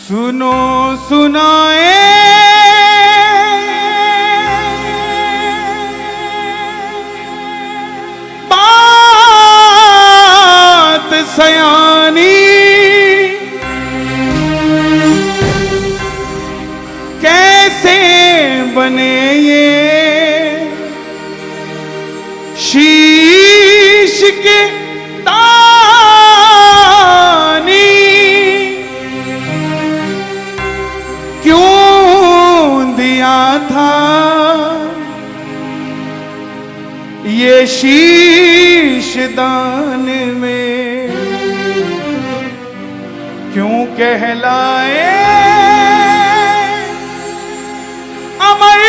सुनो सुनाए बात सयानी, कैसे बने ये शीश के दानी, क्यों दिया था ये शीश दान में, क्यों कहलाए अमर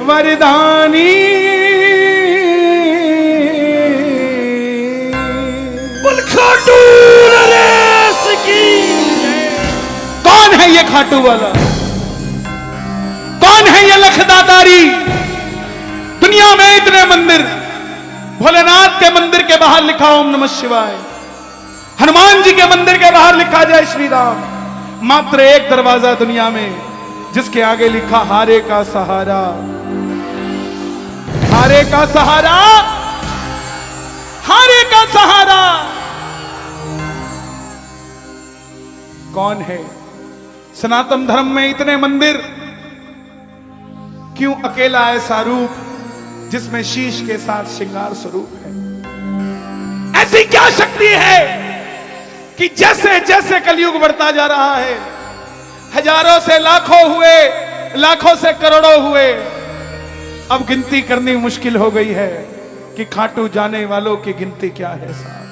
वरदानी। खाटू नरेश की। कौन है ये खाटू वाला? कौन है ये लखदातारी? दुनिया में इतने मंदिर, भोलेनाथ के मंदिर के बाहर लिखा ओम नमः शिवाय, हनुमान जी के मंदिर के बाहर लिखा जय श्री राम। मात्र एक दरवाजा दुनिया में जिसके आगे लिखा हारे का सहारा, हारे का सहारा, हारे का सहारा। कौन है? सनातन धर्म में इतने मंदिर, क्यों अकेला ऐसा रूप जिसमें शीश के साथ श्रृंगार स्वरूप है? ऐसी क्या शक्ति है कि जैसे जैसे कलयुग बढ़ता जा रहा है, हजारों से लाखों हुए, लाखों से करोड़ों हुए, अब गिनती करनी मुश्किल हो गई है कि खाटू जाने वालों की गिनती क्या है। साहब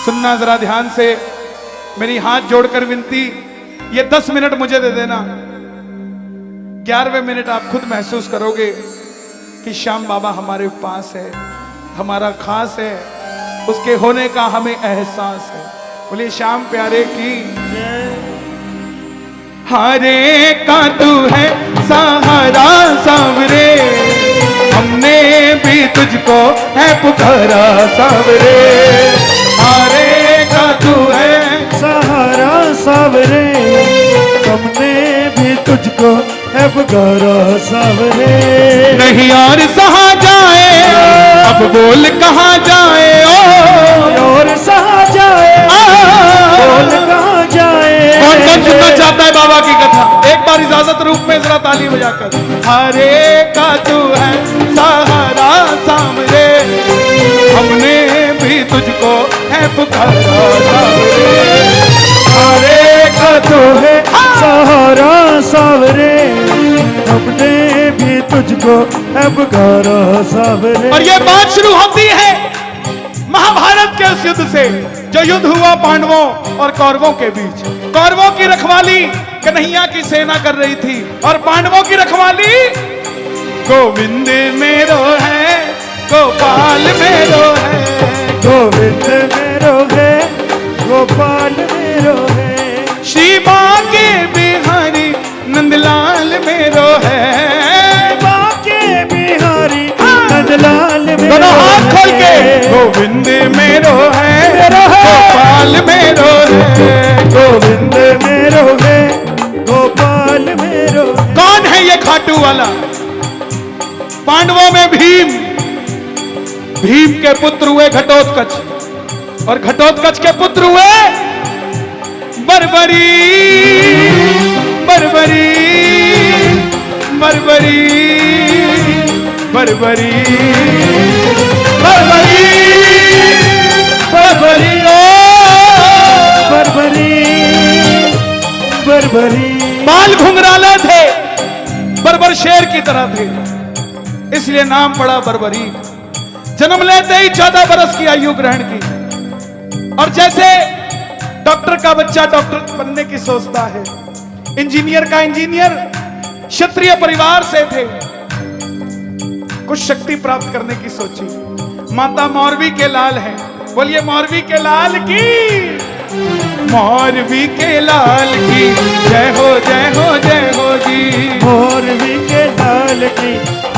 सुनना जरा ध्यान से, मेरी हाथ जोड़कर विनती, ये 10 मिनट मुझे दे देना। 11वें मिनट आप खुद महसूस करोगे कि श्याम बाबा हमारे पास है, हमारा खास है, उसके होने का हमें एहसास है। बोलिए श्याम प्यारे की। हारे का तू है सहारा सावरे, हमने भी तुझको है पुकारा सावरे। हारे का तू है सहारा सावरे, हमने भी तुझको है पुकारा सावरे। नहीं और सहा जाए, अब बोल कहाँ जाए, ओ और सहा जाए, बोल कहाँ जाए। कौन कौन सुनना चाहता है बाबा की कथा? एक बार इजाजत रूप में जरा ताली बजाकर। हरे का तू है सहारा सामरे, हमने भी तुझको है पुकारा सामरे। हरे का तू है सहारा सावरे, हमने भी तुझको है पुकारा सावरे। और ये बात शुरू होती है महाभारत के उस युद्ध से जो युद्ध हुआ पांडवों और कौरवों के बीच। कौरवों की रखवाली कन्हैया की सेना कर रही थी और पांडवों की रखवाली गोविंद मेरो है, गोपाल मेरो है। गोविंद मेरो है, गोपाल मेरो है। श्री बांके बिहारी नंदलाल मेरो है। बांके बिहारी नंदलाल मेरो दोनों हाथ खोल के गोविंद मेरो है, गोपाल मेरो है। गोविंद मेरो है, गोपाल मेरो है। कौन है ये खाटू वाला? पांडवों में भीम, भीम के पुत्र हुए घटोत्कच, और घटोत्कच के पुत्र हुए बर्बरी, बर्बरी, बर्बरी, बर्बरी, बर्बरी, बर्बरी, ओ बर्बरी, बर्बरी। बाल घुंघराले थे, बर्बर शेर की तरह थे, इसलिए नाम पड़ा बर्बरी। जन्म लेते ही 14 बरस की आयु ग्रहण की, और जैसे डॉक्टर का बच्चा डॉक्टर बनने की सोचता है, इंजीनियर का इंजीनियर, क्षत्रिय परिवार से थे, कुछ शक्ति प्राप्त करने की सोची। माता मौरवी के लाल हैं, बोलिए मौरवी के लाल की। मौरवी के लाल की जय हो, जय हो, जय हो जी। मौरवी के लाल की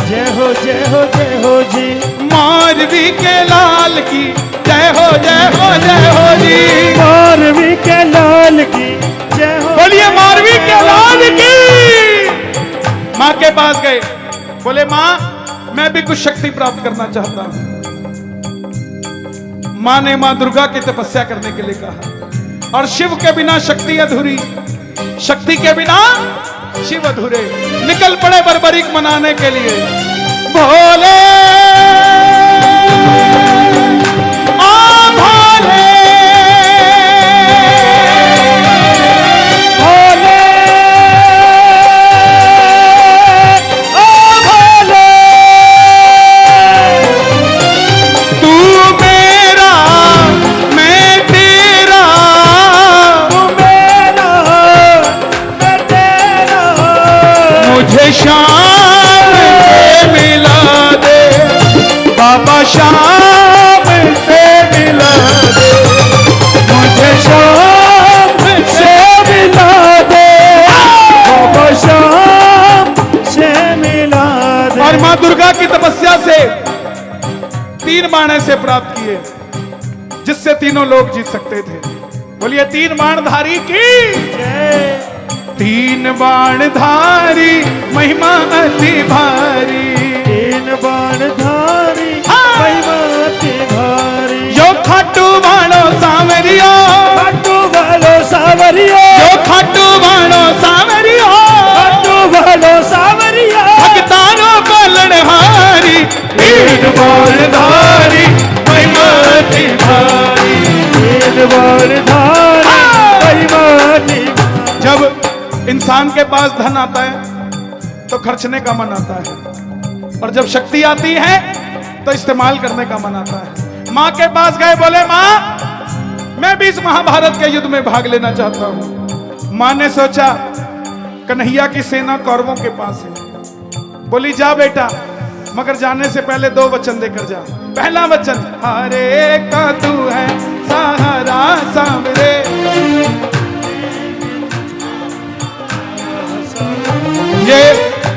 जय हो, जय हो, जय हो जी। मौरवी के लाल की जय हो, जय हो, जय हो जी। पास गए, बोले मां मैं भी कुछ शक्ति प्राप्त करना चाहता हूं। मां ने मां दुर्गा की तपस्या करने के लिए कहा, और शिव के बिना शक्ति अधूरी, शक्ति के बिना शिव अधूरे। निकल पड़े बर्बरीक मनाने के लिए। भोले भोले भोले भोले, तू मेरा मैं तेरा, तू मेरा मैं तेरा, मुझे शाम से मिला दे बाबा, शाम से मिला दे, मुझे शाम से मिला दे बाबा, शाम से मिला दे। और मां दुर्गा की तपस्या से 3 बाण ऐसे प्राप्त किए जिससे तीनों लोग जीत सकते थे। बोलिए 3 बाणधारी की। जय। 3 बाणधारी महिमा अति भारी, 3 बाणधारी महिमा अति भारी, जो खाटू बाणो सावरियो, खाटू वालो सावरिया, जो खाटू बाणो सावरियो, खाटू वालो सावरिया, भक्तानो को लड़हारी। 3 बाणधारी महिमा अति भारी, 3 बाणधारी महिमा अति भारी। जब इंसान के पास धन आता है तो खर्चने का मन आता है, और जब शक्ति आती है तो इस्तेमाल करने का मन आता है। मां के पास गए, बोले मां मैं भी इस महाभारत के युद्ध में भाग लेना चाहता हूं। मां ने सोचा कन्हैया की सेना कौरवों के पास है। बोली जा बेटा, मगर जाने से पहले 2 वचन देकर जा। पहला वचन, हरे का तू है सहारा सामरे,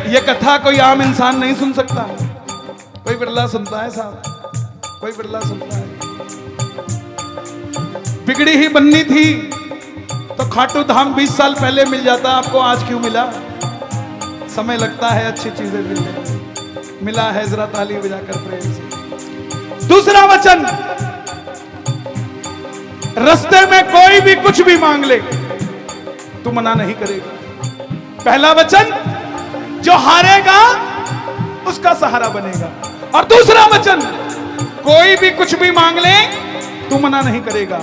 ये कथा कोई आम इंसान नहीं सुन सकता, कोई बिरला सुनता है साहब, कोई बिरला सुनता है। बिगड़ी ही बननी थी तो खाटू धाम 20 साल पहले मिल जाता, आपको आज क्यों मिला? समय लगता है अच्छी चीजें मिलने में। मिला है, जरा ताली बजाकर प्रेम से। दूसरा वचन, रास्ते में कोई भी कुछ भी मांग ले तू मना नहीं करेगा। पहला वचन, जो हारेगा उसका सहारा बनेगा। और दूसरा वचन, कोई भी कुछ भी मांग ले तू मना नहीं करेगा।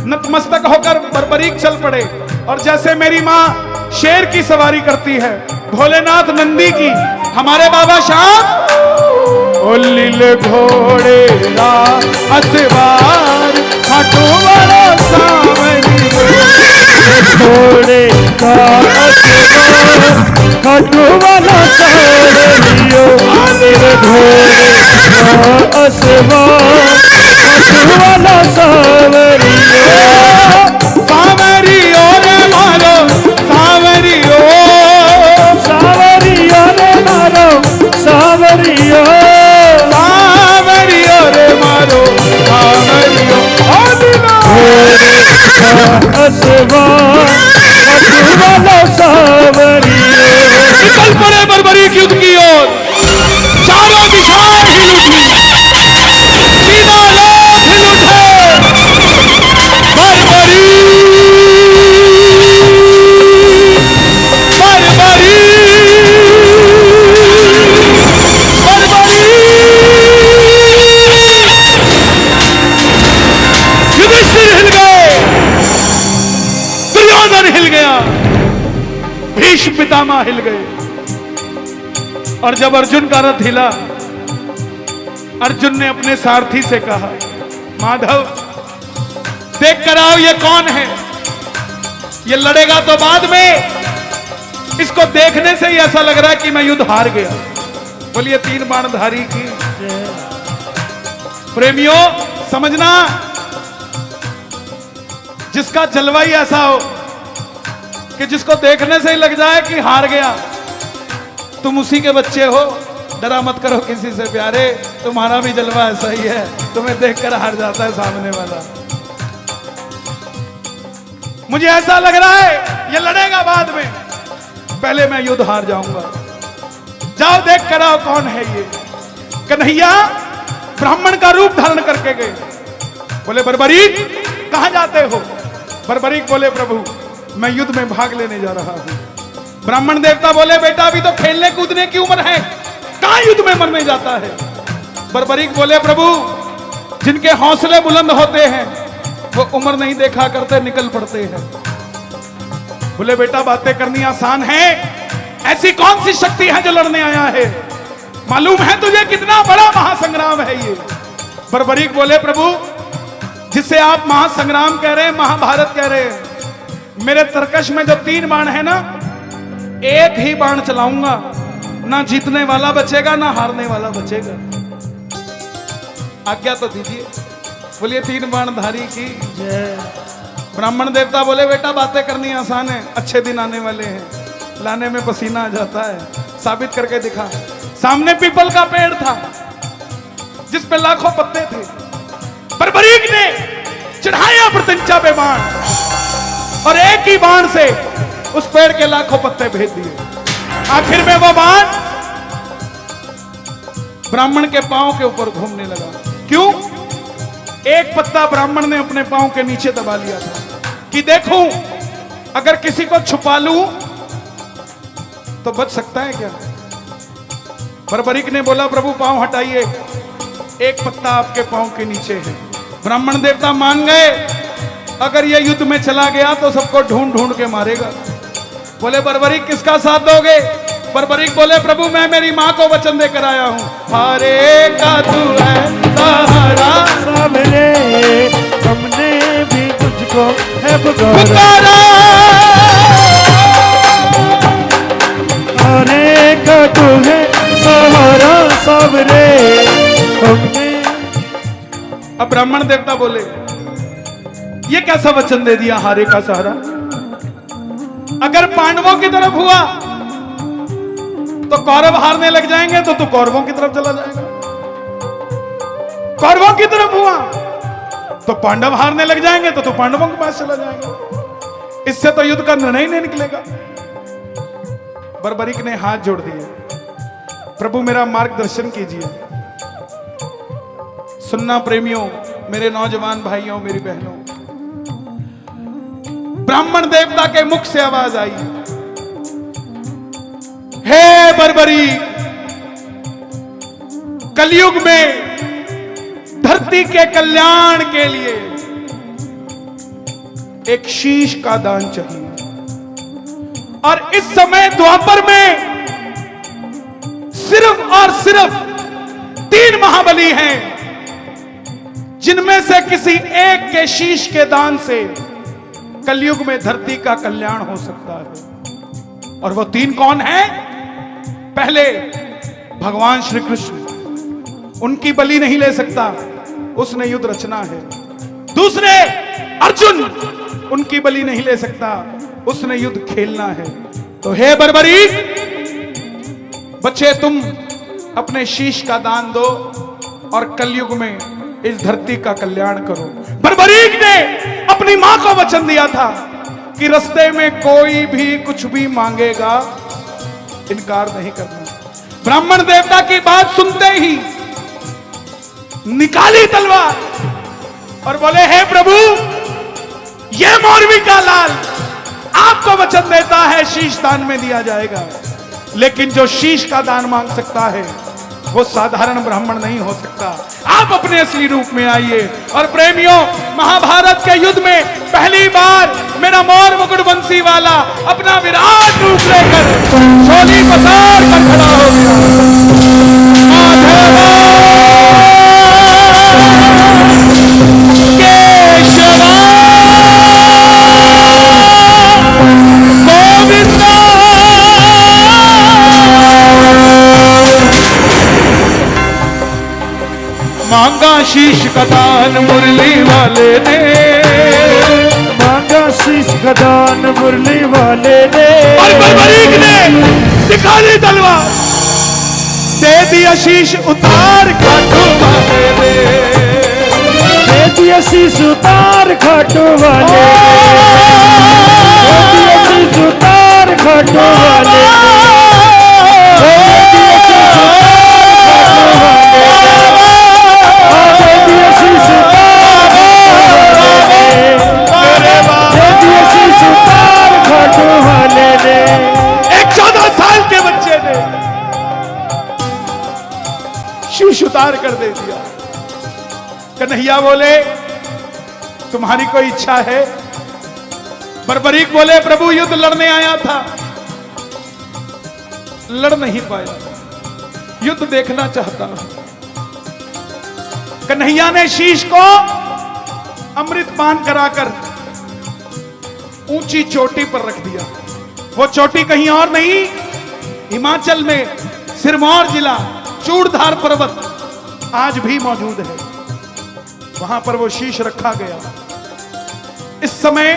नतमस्तक होकर बर्बरीक चल पड़े, और जैसे मेरी मां शेर की सवारी करती है, भोलेनाथ नंदी की, हमारे बाबा श्याम लील घोड़े रा असवार, खाटू वाला सावरी घोड़े का असवार, खाटू वाला सावरियो, घोड़े का असवार, खाटू वाला सावरियो, सावरियो रे मारो सावरियो, सावरियो रे मारो सावरियो, सावरियो रे मारो सावरियो, घोड़े का असवार, खाटू वाला सावरियो। निकल पड़े बर्बरीक युद्ध की ओर। चारों दिशाएं हिल उठी, तीनों लोग हिल उठे। बर्बरी बर्बरी बर्बरी, युधिष्ठिर हिल गए, दुर्योधन हिल गया, भीष्म पितामह हिल गए। और जब अर्जुन का रथ हिला, अर्जुन ने अपने सारथी से कहा, माधव देख कर आओ ये कौन है, ये लड़ेगा तो बाद में, इसको देखने से ही ऐसा लग रहा है कि मैं युद्ध हार गया। बोलिए 3 बाणधारी की। प्रेमियों समझना, जिसका जलवा ही ऐसा हो कि जिसको देखने से ही लग जाए कि हार गया, तुम उसी के बच्चे हो। डरा मत करो किसी से प्यारे, तुम्हारा भी जलवा ऐसा ही है, तुम्हें देखकर हार जाता है सामने वाला। मुझे ऐसा लग रहा है ये लड़ेगा बाद में, पहले मैं युद्ध हार जाऊंगा। जाओ देख कर आओ कौन है ये। कन्हैया ब्राह्मण का रूप धारण करके गए। बोले बर्बरीक कहां जाते हो? बर्बरीक बोले प्रभु मैं युद्ध में भाग लेने जा रहा हूं। ब्राह्मण देवता बोले बेटा अभी तो खेलने कूदने की उम्र है, कहां युद्ध में मरने जाता है? बर्बरीक बोले प्रभु जिनके हौसले बुलंद होते हैं वो उम्र नहीं देखा करते, निकल पड़ते हैं। बोले बेटा बातें करनी आसान है, ऐसी कौन सी शक्ति है जो लड़ने आया है? मालूम है तुझे कितना बड़ा महासंग्राम है ये? बर्बरीक बोले प्रभु जिसे आप महासंग्राम कह रहे हैं, महाभारत कह रहे हैं, मेरे तरकश में जो 3 बाण है ना, एक ही बाण चलाऊंगा, ना जीतने वाला बचेगा ना हारने वाला बचेगा। आज्ञा तो दीजिए। बोलिए 3 बाण धारी की जय। ब्राह्मण देवता बोले बेटा बातें करनी आसान है, अच्छे दिन आने वाले हैं, लाने में पसीना आ जाता है, साबित करके दिखा। सामने पीपल का पेड़ था जिस पे लाखों पत्ते थे। बर्बरीक ने चढ़ाया प्रत्यंचा पे बाण और एक ही बाण से उस पेड़ के लाखों पत्ते भेज दिए। आखिर में वो बाण ब्राह्मण के पांव के ऊपर घूमने लगा। क्यों? एक पत्ता ब्राह्मण ने अपने पांव के नीचे दबा लिया था कि देखूं अगर किसी को छुपा लूं तो बच सकता है क्या? बर्बरीक ने बोला प्रभु पांव हटाइए, एक पत्ता आपके पांव के नीचे है। ब्राह्मण देवता मान गए, अगर यह युद्ध में चला गया तो सबको ढूंढ ढूंढ के मारेगा। बोले बर्बरीक किसका साथ दोगे? बर्बरीक बोले प्रभु मैं मेरी मां को वचन देकर आया हूं, हारे का तू है सहारा, सामने हमने भी तुझको है पुकारा, हारे का तू है सहारा, सामने हमने। अब ब्राह्मण देवता बोले ये कैसा वचन दे दिया, हारे का सहारा? अगर पांडवों की तरफ हुआ तो कौरव हारने लग जाएंगे तो तू कौरवों की तरफ चला जाएगा, कौरवों की तरफ हुआ तो पांडव हारने लग जाएंगे तो तू पांडवों के पास चला जाएगा। इससे तो युद्ध का निर्णय ही नहीं निकलेगा। बर्बरीक ने हाथ जोड़ दिए, प्रभु मेरा मार्गदर्शन कीजिए। सुनना प्रेमियों, मेरे नौजवान भाइयों, मेरी बहनों, ब्राह्मण देवता के मुख से आवाज आई, हे बर्बरीक, कलयुग में धरती के कल्याण के लिए एक शीश का दान चाहिए। और इस समय द्वापर में सिर्फ और सिर्फ 3 महाबली हैं जिनमें से किसी एक के शीश के दान से कलयुग में धरती का कल्याण हो सकता है। और वो 3 कौन हैं? पहले भगवान श्री कृष्ण, उनकी बलि नहीं ले सकता, उसने युद्ध रचना है। दूसरे अर्जुन, उनकी बलि नहीं ले सकता, उसने युद्ध खेलना है। तो हे बर्बरीक, बच्चे तुम अपने शीश का दान दो और कलयुग में इस धरती का कल्याण करो। बर्बरीक ने अपनी मां को वचन दिया था कि रास्ते में कोई भी कुछ भी मांगेगा इनकार नहीं करना। ब्राह्मण देवता की बात सुनते ही निकाली तलवार और बोले हे प्रभु, ये मौरवी का लाल आपको वचन देता है शीश दान में दिया जाएगा, लेकिन जो शीश का दान मांग सकता है वो साधारण ब्राह्मण नहीं हो सकता। आप अपने असली रूप में आइए। और प्रेमियों, महाभारत के युद्ध में पहली बार मेरा मोर मुकुट बंसी वाला अपना विराट रूप लेकर शोली पसार कर खड़ा हो गया। मांगा शीश का दान मुरली वाले ने, मांगा शीश का दान मुरली वाले ने, और बर्बरीक ने दिखाई तलवार, दे दिया शीश उतार खाटू वाले ने, दे दिया शीश उतार खाटू वाले, दे दिया शीश उतार खाटू वाले, दे दिया कन्हैया बोले तुम्हारी कोई इच्छा है? बर्बरीक बोले प्रभु युद्ध लड़ने आया था, लड़ नहीं पाया, युद्ध देखना चाहता हूं। कन्हैया ने शीश को अमृत पान कराकर ऊंची चोटी पर रख दिया। वो चोटी कहीं और नहीं, हिमाचल में सिरमौर जिला चूड़धार पर्वत आज भी मौजूद है, वहां पर वो शीश रखा गया। इस समय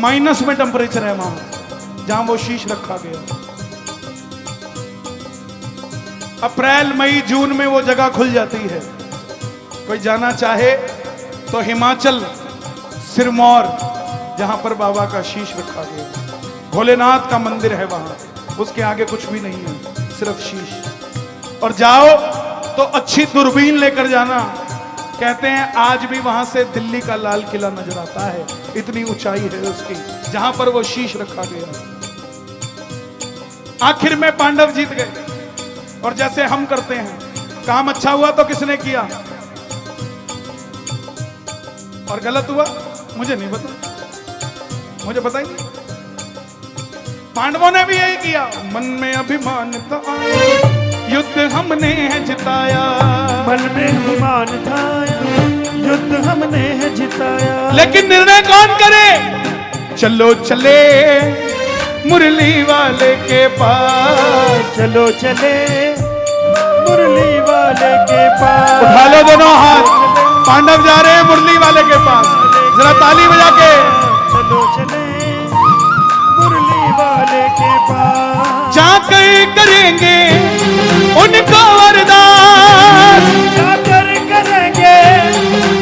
माइनस में टेम्परेचर है वहां जहां वो शीश रखा गया। अप्रैल मई जून में वो जगह खुल जाती है। कोई जाना चाहे तो हिमाचल सिरमौर जहां पर बाबा का शीश रखा गया, भोलेनाथ का मंदिर है वहां, उसके आगे कुछ भी नहीं है, सिर्फ शीश। और जाओ तो अच्छी दूरबीन लेकर जाना, कहते हैं आज भी वहां से दिल्ली का लाल किला नजर आता है, इतनी ऊंचाई है उसकी, जहां पर वो शीश रखा गया। आखिर में पांडव जीत गए। और जैसे हम करते हैं, काम अच्छा हुआ तो किसने किया और गलत हुआ मुझे नहीं पता, मुझे पता ही नहीं। पांडवों ने भी यही किया, मन में अभिमान था युद्ध हमने है जिताया, मन में अभिमान था युद्ध हमने है जिताया। लेकिन निर्णय कौन करे? चलो चले मुरली वाले के पास, चलो चले मुरली वाले के पास। उठा लो दोनों हाथ, पांडव जा रहे हैं मुरली वाले के पास, जरा ताली बजा के। चलो चले मुरली वाले के पास, जाकर करेंगे उनको वरदान, जाकर करेंगे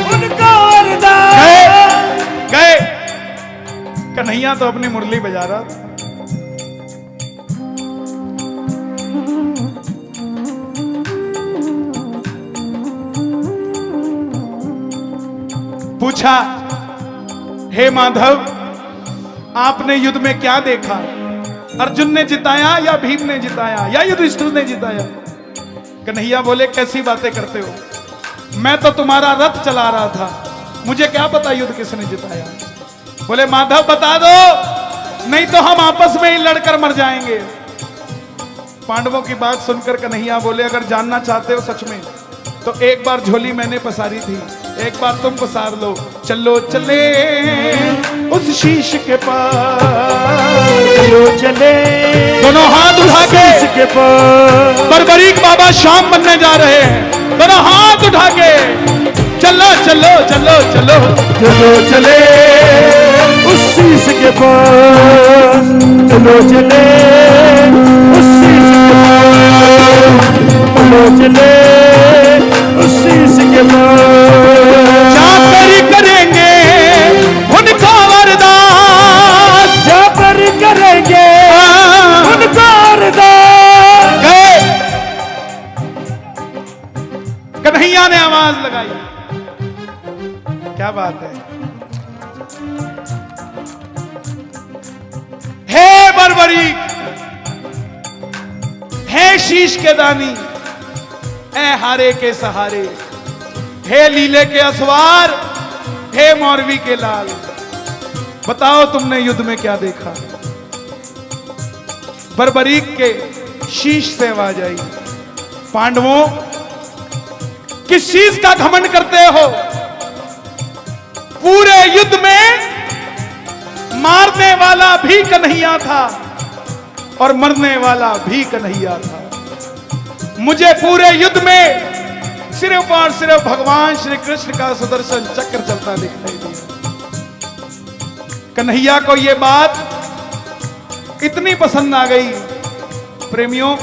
उनको वरदान। गए कन्हैया तो अपनी मुरली बजा रहा था। पूछा, हे माधव आपने युद्ध में क्या देखा? अर्जुन ने जिताया या भीम ने जिताया या युधिष्ठिर ने जिताया? कन्हैया बोले कैसी बातें करते हो, मैं तो तुम्हारा रथ चला रहा था, मुझे क्या पता युद्ध किसने जिताया। बोले माधव बता दो, नहीं तो हम आपस में ही लड़कर मर जाएंगे। पांडवों की बात सुनकर कन्हैया बोले अगर जानना चाहते हो सच में तो एक बार झोली मैंने पसारी थी, एक बार तुम पसार लो। चलो चले उस शीश के पास, चलो चले दोनों हाथ उठा शीश के पास। बर्बरीक बाबा शाम बनने जा रहे हैं, दोनों हाथ उठा के चलो चलो चलो चलो चलो चले उस शीश के पास, चलो चले उस शीश के पास, चलो चले उस शीश के पास। जाकर करेंगे उनका वरदान, जाकर करेंगे उनका वरदान। गए कन्हैया ने आवाज लगाई, क्या बात है। हे बर्बरीक, हे शीश के दानी, हे हारे के सहारे, हे लीले के असवार, हे मौरवी के लाल, बताओ तुमने युद्ध में क्या देखा? बर्बरीक के शीश से आवाज आई, पांडवों किस चीज का घमंड करते हो? पूरे युद्ध में मारने वाला भी कन्हैया था और मरने वाला भी कन्हैया था। मुझे पूरे युद्ध में सिर्फ और सिर्फ भगवान श्री कृष्ण का सुदर्शन चक्र चलता दिखाई दिया। कन्हैया को यह बात इतनी पसंद आ गई। प्रेमियों,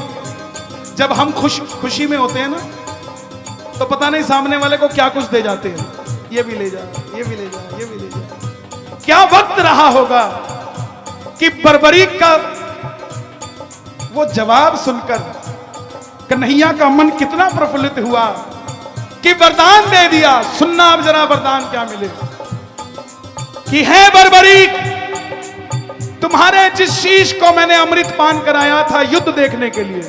जब हम खुशी में होते हैं ना, तो पता नहीं सामने वाले को क्या कुछ दे जाते हैं, ये भी ले जा, ये भी ले जा, ये भी ले जा। क्या वक्त रहा होगा कि बर्बरीक का वो जवाब सुनकर कन्हैया का मन कितना प्रफुल्लित हुआ कि वरदान दे दिया। सुनना अब जरा वरदान क्या मिले कि है बर्बरीक, तुम्हारे जिस शीश को मैंने अमृत पान कराया था युद्ध देखने के लिए,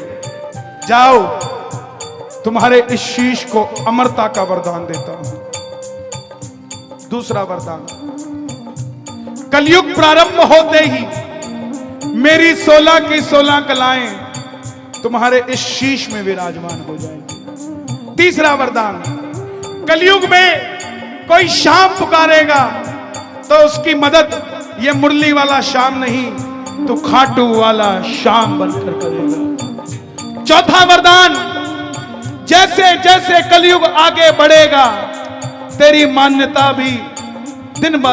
जाओ तुम्हारे इस शीश को अमरता का वरदान देता हूं। दूसरा वरदान, कलयुग प्रारंभ होते ही मेरी 16 की 16 कलाएं तुम्हारे इस शीश में विराजमान हो जाएंगी। तीसरा वरदान, कलयुग में कोई श्याम पुकारेगा तो उसकी मदद ये मुरली वाला श्याम नहीं, तो खाटू वाला श्याम बनकर करेगा। चौथा वरदान, जैसे जैसे कलयुग आगे बढ़ेगा तेरी मान्यता भी दिन ब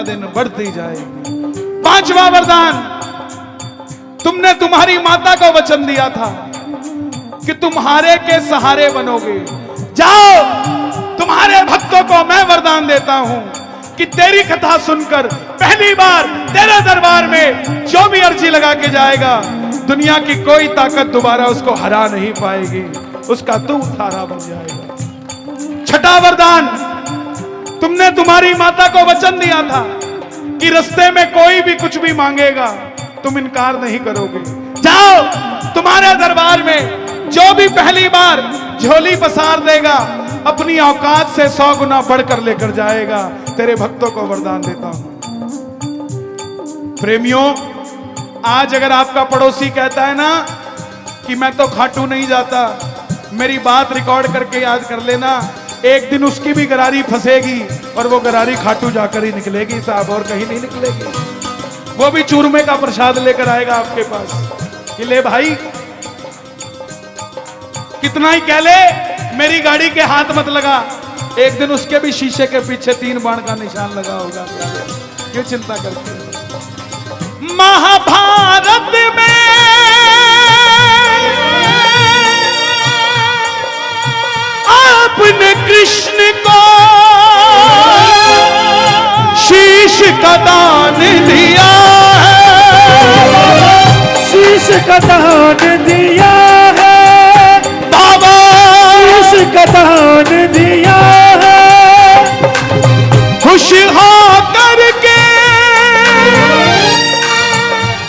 दिन बढ़ती जाएगी। पांचवा वरदान, तुमने तुम्हारी माता को वचन दिया था कि तुम्हारे के सहारे बनोगे। जाओ, तुम्हारे भक्तों को मैं वरदान देता हूं कि तेरी कथा सुनकर पहली बार तेरे दरबार में जो भी अर्जी लगा के जाएगा, दुनिया की कोई ताकत दोबारा उसको हरा नहीं पाएगी, उसका तू सहारा बन जाएगा। छठा वरदान, तुमने तुम्हारी माता को वचन दिया था कि रास्ते में कोई भी कुछ भी मांगेगा तुम इनकार नहीं करोगे। जाओ, तुम्हारे दरबार में जो भी पहली बार झोली पसार देगा अपनी औकात से 100 गुना बढ़कर लेकर जाएगा। तेरे भक्तों को वरदान देता हूं। प्रेमियों, आज अगर आपका पड़ोसी कहता है ना कि मैं तो खाटू नहीं जाता, मेरी बात रिकॉर्ड करके याद कर लेना, एक दिन उसकी भी गरारी फंसेगी और वो गरारी खाटू जाकर ही निकलेगी साहब, और कहीं नहीं निकलेगी। वो भी चूरमे का प्रसाद लेकर आएगा आपके पास कि ले भाई, कितना ही कह ले मेरी गाड़ी के हाथ मत लगा, एक दिन उसके भी शीशे के पीछे 3 बाण का निशान लगा होगा। क्यों चिंता करते हो? महाभारत में आपने कृष्ण को शीश का दान दिया है, शीश का दान दिया है बाबा, शीश का दान दिया है। खुश हो करके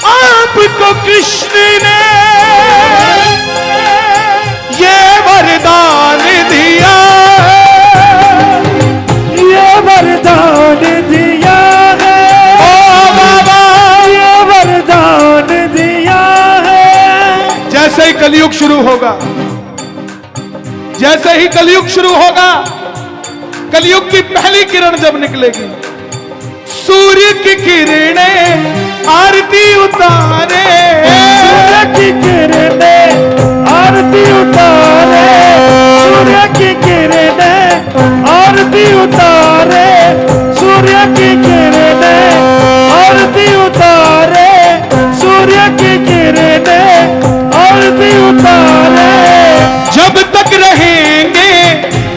आपको कृष्ण ने ये वरदान दिया है, ये वरदान दिया है ओ बाबा, ये वरदान दिया है। जैसे ही कलयुग शुरू होगा, जैसे ही कलयुग शुरू होगा, कलयुग की पहली किरण जब निकलेगी, सूर्य की किरणें आरती उतारे, सूर्य की किरणें आरती उतारे, सूर्य की किरणें आरती उतारे, सूर्य की किरणें आरती उतारे, सूर्य की किरणें आरती उतारे। जब तक रहेंगे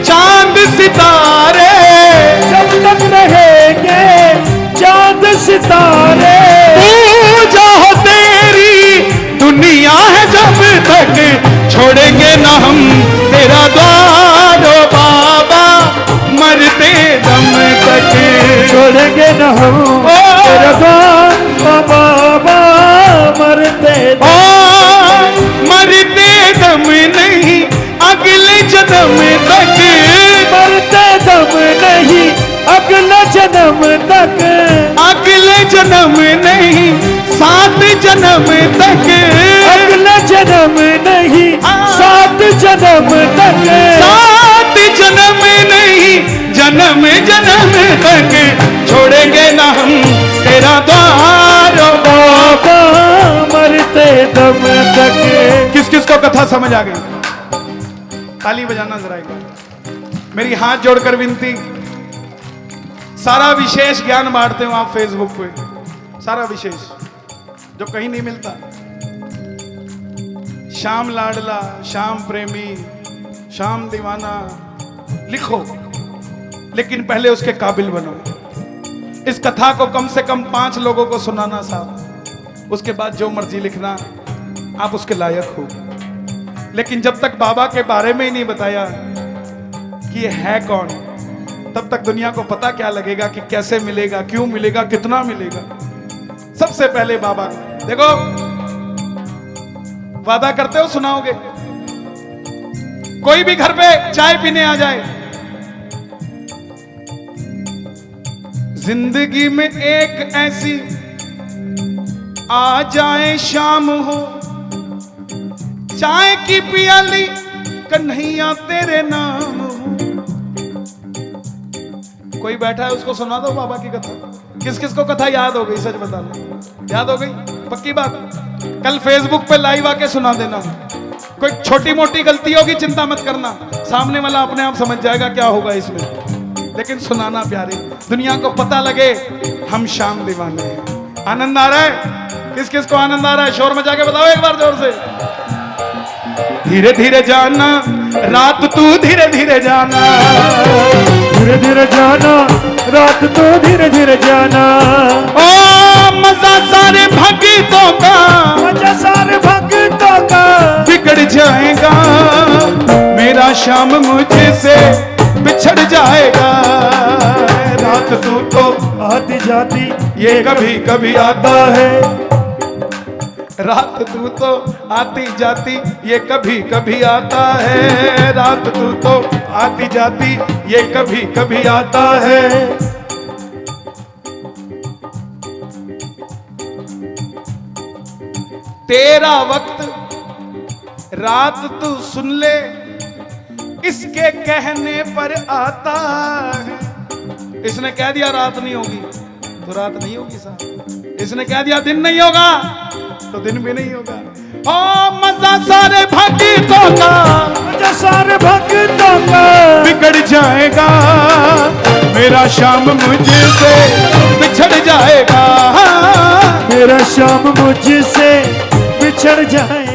चांद सितारे, जब तक रहेंगे चांद सितारे, पूजा हो तेरी दुनिया है जब तक, छोड़ेंगे ना हम तेरा द्वार ओ बाबा, मरते दम तक छोड़ेंगे न हम तेरा द्वार ओ बाबा, मरते ओ मरते दम नहीं अगले जन्म तक, मरते दम नहीं अगले जन्म तक, अगले जन्म नहीं 7 जन्म तक, अगले जन्म नहीं 7 जन्म तक, 7 जन्म नहीं जन्म जन्म तक, छोड़ेंगे ना हम तेरा द्वार ओ बाबा, मरते दम तक। किस किस को कथा समझ आ गई? ताली बजाना जरा एक बार। मेरी हाथ जोड़कर विनती, सारा विशेष ज्ञान बांटते हो आप फेसबुक पे, सारा विशेष जो कहीं नहीं मिलता। श्याम लाडला, श्याम प्रेमी, श्याम दीवाना लिखो, लेकिन पहले उसके काबिल बनो। इस कथा को कम से कम 5 लोगों को सुनाना साहब, उसके बाद जो मर्जी लिखना, आप उसके लायक हो। लेकिन जब तक बाबा के बारे में ही नहीं बताया कि ये है कौन, तब तक दुनिया को पता क्या लगेगा कि कैसे मिलेगा, क्यों मिलेगा, कितना मिलेगा। सबसे पहले बाबा, देखो वादा करते हो सुनाओगे, कोई भी घर पे चाय पीने आ जाए, जिंदगी में एक ऐसी आ जाए शाम हो, चाय की पियाली कन्हैया तेरे नाम हो। कोई बैठा है उसको सुना दो बाबा की कथा। किस किस को कथा याद हो गई? सच बताना, याद हो गई? पक्की बात, कल फेसबुक पे लाइव आके सुना देना। कोई छोटी मोटी गलती होगी चिंता मत करना, सामने वाला अपने आप समझ जाएगा क्या होगा इसमें, लेकिन सुनाना प्यारे, दुनिया को पता लगे हम शाम दीवाने हैं। आनंद आ रहा है? किस किस को आनंद आ रहा है? शोर मचा के बताओ एक बार जोर से। धीरे धीरे जाना रात तू धीरे धीरे जाना, धीरे धीरे जाना रात तो धीरे धीरे जाना। ओ मजा सारे भक्तों का, मजा सारे भक्तों का बिगड़ जाएगा, मेरा शाम मुझसे बिछड़ जाएगा। रात तू तो आती जाती ये कभी कभी आता है, रात तू तो आती जाती ये कभी कभी आता है, रात तू तो आती जाती ये कभी कभी आता है। तेरा वक्त रात तू सुन ले, इसके कहने पर आता है। इसने कह दिया रात नहीं होगी तो रात नहीं होगी साहब, इसने कह दिया दिन नहीं होगा तो दिन भी नहीं होगा। ओ मजा सारे भक्तों का, मजा सारे भक्तों का बिगड़ जाएगा, मेरा शाम मुझसे बिछड़ जाएगा, मेरा शाम मुझसे बिछड़ जाए।